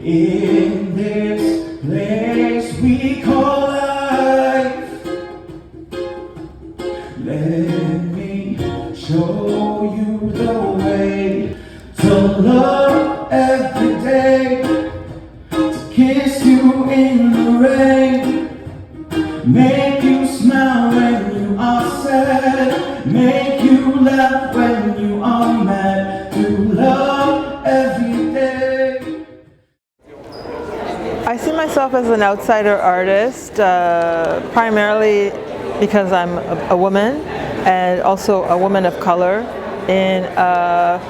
in this place we call life. Let me show you the way to love every day, to kiss you in the rain, make you smile when you are sad, make you laugh when you are mad, to love every day. I see myself as an outsider artist, primarily because I'm a woman and also a woman of color in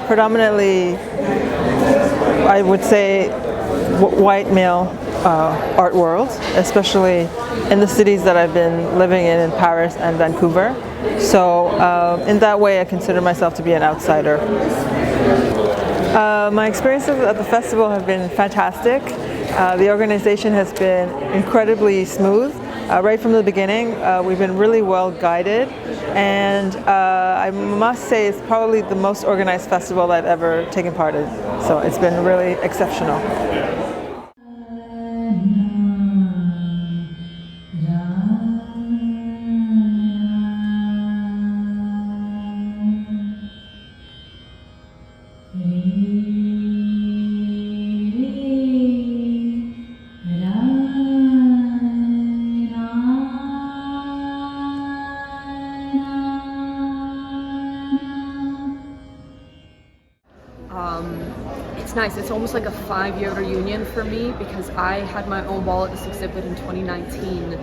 predominantly, I would say, white male art world, especially in the cities that I've been living in Paris and Vancouver. So in that way I consider myself to be an outsider. My experiences at the festival have been fantastic. The organization has been incredibly smooth. Right from the beginning, we've been really well guided, and I must say it's probably the most organized festival I've ever taken part in. So it's been really exceptional. It's nice. It's almost like a 5-year reunion for me because I had my own wall at this exhibit in 2019,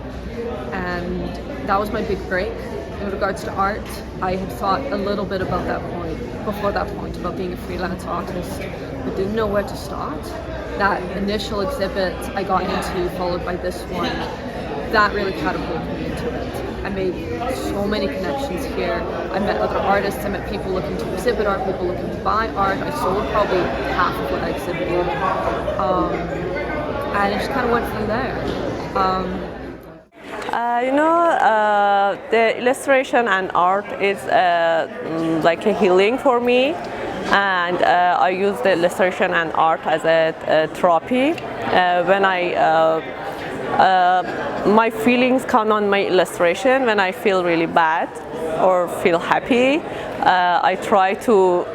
and that was my big break in regards to art. I had thought a little bit about that point, before that point, about being a freelance artist, but didn't know where to start. That initial exhibit I got into, followed by this one, that really catapulted me into it. I made so many connections here. I met other artists, I met people looking to exhibit art, people looking to buy art. I sold probably half of what I exhibited. And it just kind of went from there. The illustration and art is like a healing for me. And I use the illustration and art as a therapy. When my feelings come on my illustration when I feel really bad or feel happy. I try to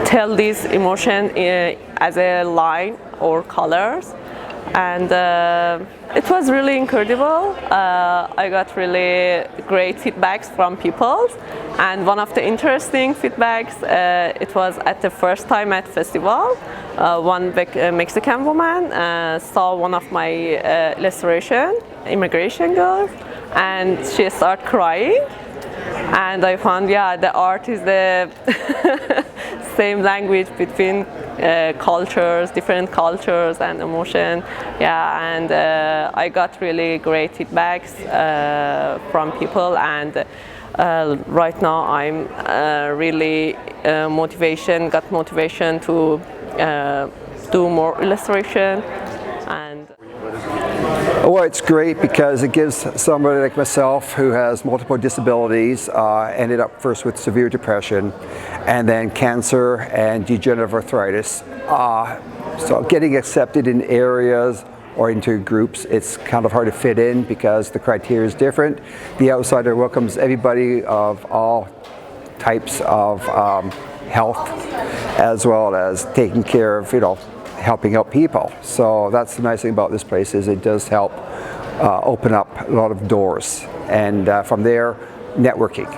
tell this emotion as a line or colors, and it was really incredible. I got really great feedbacks from people, and one of the interesting feedbacks, it was at the first time at festival. One Mexican woman saw one of my illustration, immigration girl, and she started crying. And I found, yeah, the art is the same language between cultures, different cultures and emotion. Yeah, and I got really great feedbacks from people, and right now I'm really got motivation to do more illustration. And well, it's great because it gives somebody like myself who has multiple disabilities, ended up first with severe depression and then cancer and degenerative arthritis. So getting accepted in areas or into groups, it's kind of hard to fit in because the criteria is different. The Outsider welcomes everybody of all types of health, as well as taking care of, helping out people. So that's the nice thing about this place, is it does help open up a lot of doors, and from there, networking,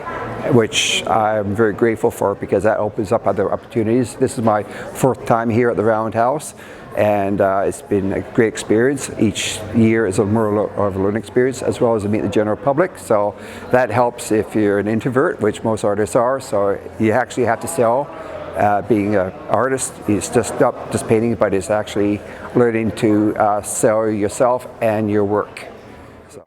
which I'm very grateful for, because that opens up other opportunities. This is my 4th time here at the Roundhouse, and it's been a great experience. Each year is a more of a learning experience, as well as to meet the general public. So that helps if you're an introvert, which most artists are. So you actually have to sell. Being an artist is just not just painting, but it's actually learning to sell yourself and your work. So.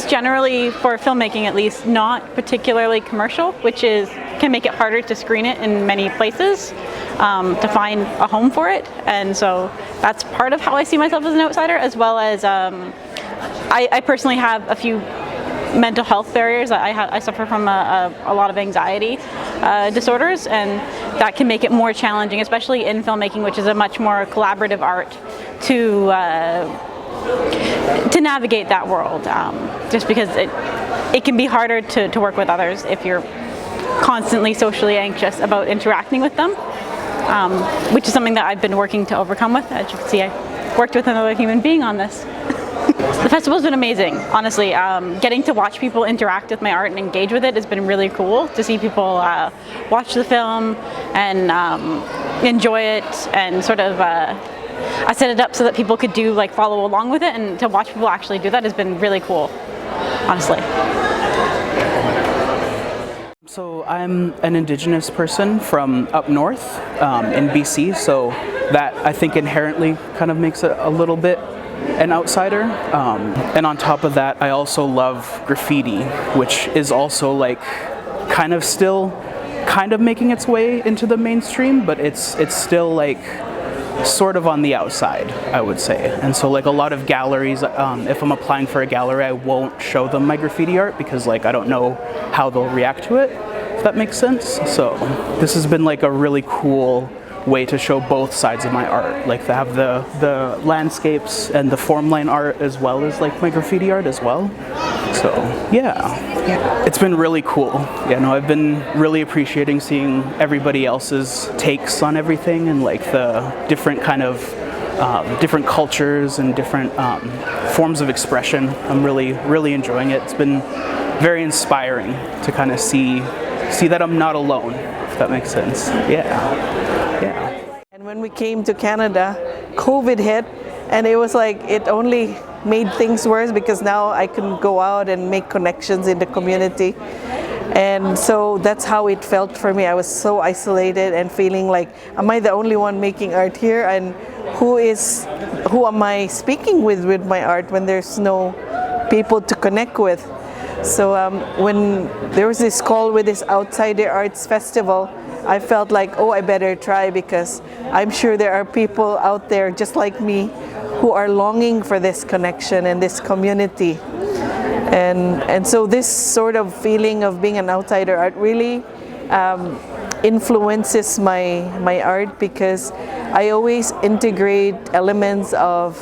just generally, for filmmaking at least, not particularly commercial, which can make it harder to screen it in many places, to find a home for it. And so that's part of how I see myself as an outsider, as well as I personally have a few mental health barriers. I suffer from a lot of anxiety disorders, and that can make it more challenging, especially in filmmaking, which is a much more collaborative art, to navigate that world, just because it can be harder to work with others if you're constantly socially anxious about interacting with them, which is something that I've been working to overcome with. As you can see, I worked with another human being on this. The festival's been amazing, honestly. Getting to watch people interact with my art and engage with it has been really cool. To see people watch the film and enjoy it, and sort of I set it up so that people could follow along with it, and to watch people actually do that has been really cool, honestly. So I'm an Indigenous person from up north in BC, so that I think inherently kind of makes it a little bit an outsider. And on top of that, I also love graffiti, which is also still making its way into the mainstream, but it's still sort of on the outside, I would say. And so a lot of galleries, if I'm applying for a gallery, I won't show them my graffiti art because I don't know how they'll react to it, if that makes sense. So this has been a really cool way to show both sides of my art, to have the landscapes and the form line art as well as my graffiti art as well. So yeah, it's been really cool. I've been really appreciating seeing everybody else's takes on everything, and the different kind of different cultures and different forms of expression. I'm really enjoying it. It's been very inspiring to kind of see that I'm not alone, if that makes sense. Yeah. And when we came to Canada, COVID hit, and it was it only made things worse, because now I couldn't go out and make connections in the community. And so that's how it felt for me. I was so isolated and feeling am I the only one making art here? And who am I speaking with my art when there's no people to connect with? So when there was this call with this Outsider Arts Festival, I felt oh, I better try, because I'm sure there are people out there just like me who are longing for this connection and this community. And so this sort of feeling of being an outsider art really influences my art, because I always integrate elements of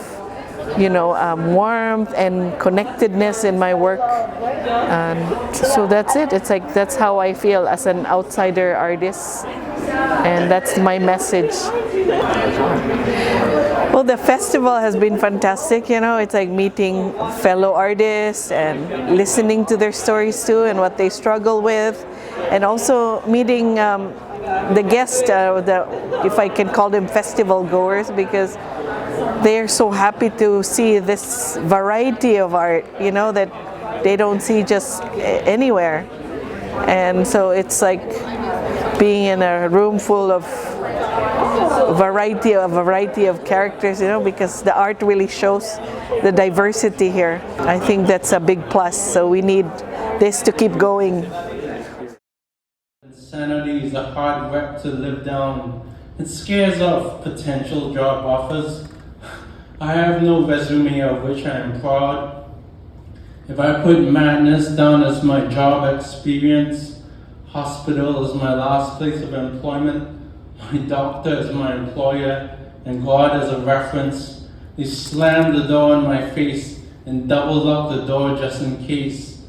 warmth and connectedness in my work. And so that's it. It's that's how I feel as an outsider artist, and that's my message. Well, the festival has been fantastic. It's meeting fellow artists and listening to their stories too, and what they struggle with, and also meeting the guests, if I can call them festival goers, because they're so happy to see this variety of art, that they don't see just anywhere. And so it's being in a room full of a variety of characters, because the art really shows the diversity here. I think that's a big plus, so we need this to keep going. Insanity is a hard wreck to live down. It scares off potential job offers. I have no resume of which I am proud. If I put madness down as my job experience, hospital is my last place of employment, my doctor is my employer, and God as a reference, they slam the door in my face and double lock the door just in case.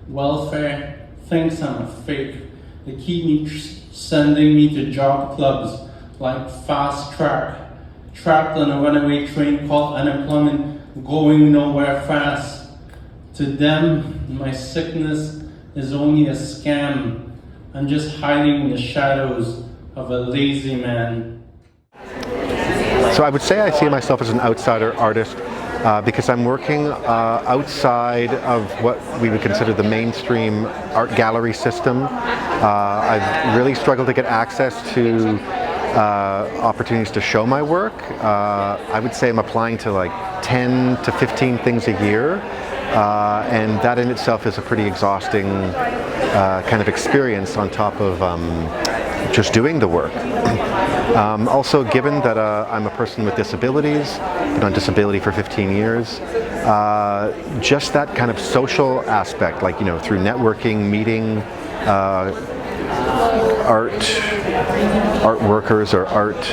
Welfare thinks I'm a fake. They keep me sending me to job clubs like Fast Track, trapped on a runaway train called unemployment, going nowhere fast. To them, my sickness is only a scam. I'm just hiding in the shadows of a lazy man. So I would say I see myself as an outsider artist because I'm working outside of what we would consider the mainstream art gallery system. I've really struggled to get access to opportunities to show my work. I would say I'm applying to like 10 to 15 things a year, and that in itself is a pretty exhausting kind of experience on top of just doing the work. Also, given that I'm a person with disabilities, been on disability for 15 years, just that kind of social aspect, like, through networking, meeting art workers or art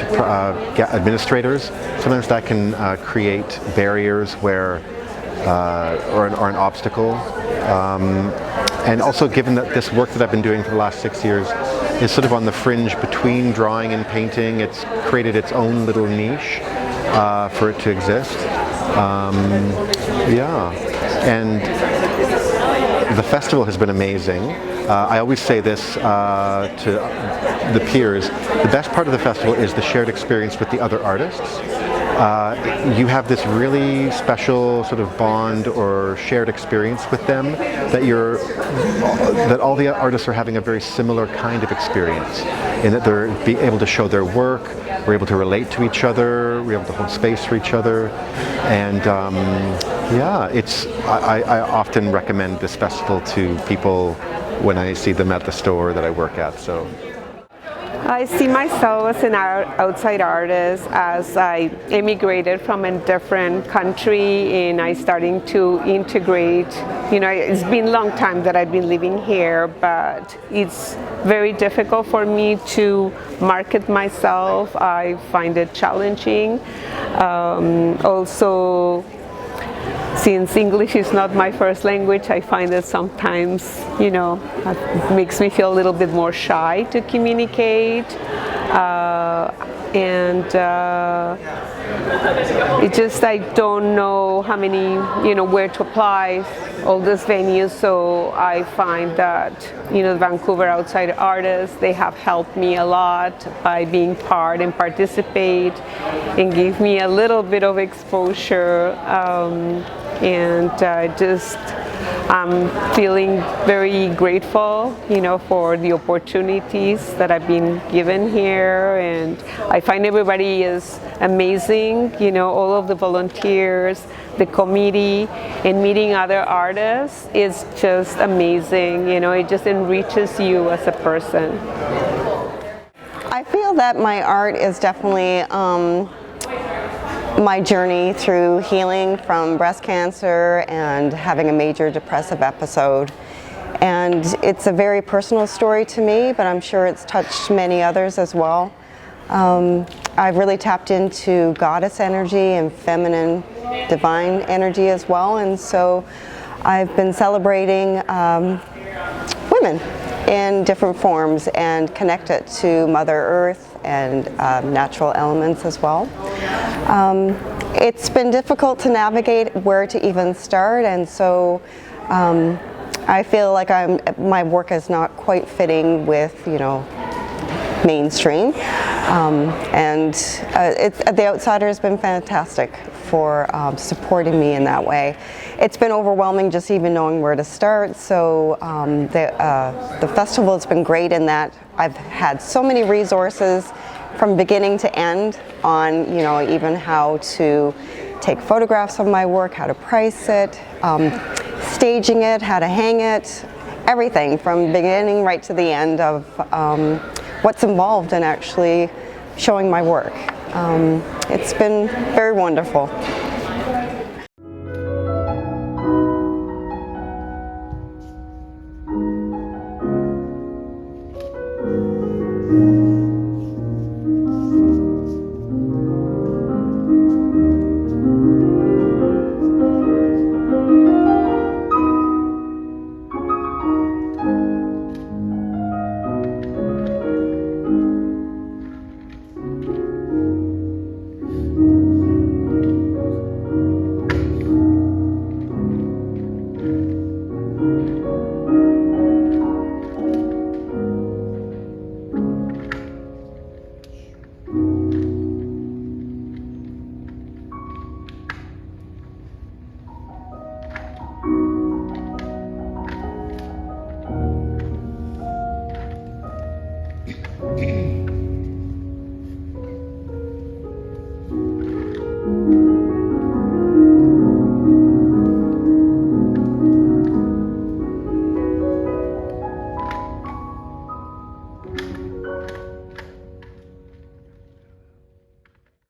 administrators, sometimes that can create barriers where, or an obstacle. And also, given that this work that I've been doing for the last 6 years is sort of on the fringe between drawing and painting, it's created its own little niche for it to exist. Yeah, and the festival has been amazing. I always say this to the peers, the best part of the festival is the shared experience with the other artists. You have this really special sort of bond or shared experience with them that all the artists are having a very similar kind of experience in that they're able to show their work, we're able to relate to each other, we're able to hold space for each other, and yeah, I often recommend this festival to people when I see them at the store that I work at. So I see myself as an outsider artist as I immigrated from a different country and I starting to integrate. It's been a long time that I've been living here, but it's very difficult for me to market myself. I find it challenging. Also, since English is not my first language, I find that sometimes, it makes me feel a little bit more shy to communicate. I don't know how many, where to apply all these venues. So I find that, the Vancouver Outsider Artists, they have helped me a lot by being part and participate and give me a little bit of exposure. I'm feeling very grateful, for the opportunities that I've been given here, and I find everybody is amazing, all of the volunteers, the committee, and meeting other artists is just amazing, it just enriches you as a person. I feel that my art is definitely my journey through healing from breast cancer and having a major depressive episode. And it's a very personal story to me, but I'm sure it's touched many others as well. I've really tapped into goddess energy and feminine divine energy as well, and so I've been celebrating women in different forms and connect it to Mother Earth and natural elements as well. It's been difficult to navigate where to even start, and so I feel like my work is not quite fitting with, mainstream. The Outsider has been fantastic for supporting me in that way. It's been overwhelming just even knowing where to start, so the festival has been great in that I've had so many resources from beginning to end on, even how to take photographs of my work, how to price it, staging it, how to hang it, everything from beginning right to the end of what's involved in actually showing my work. It's been very wonderful.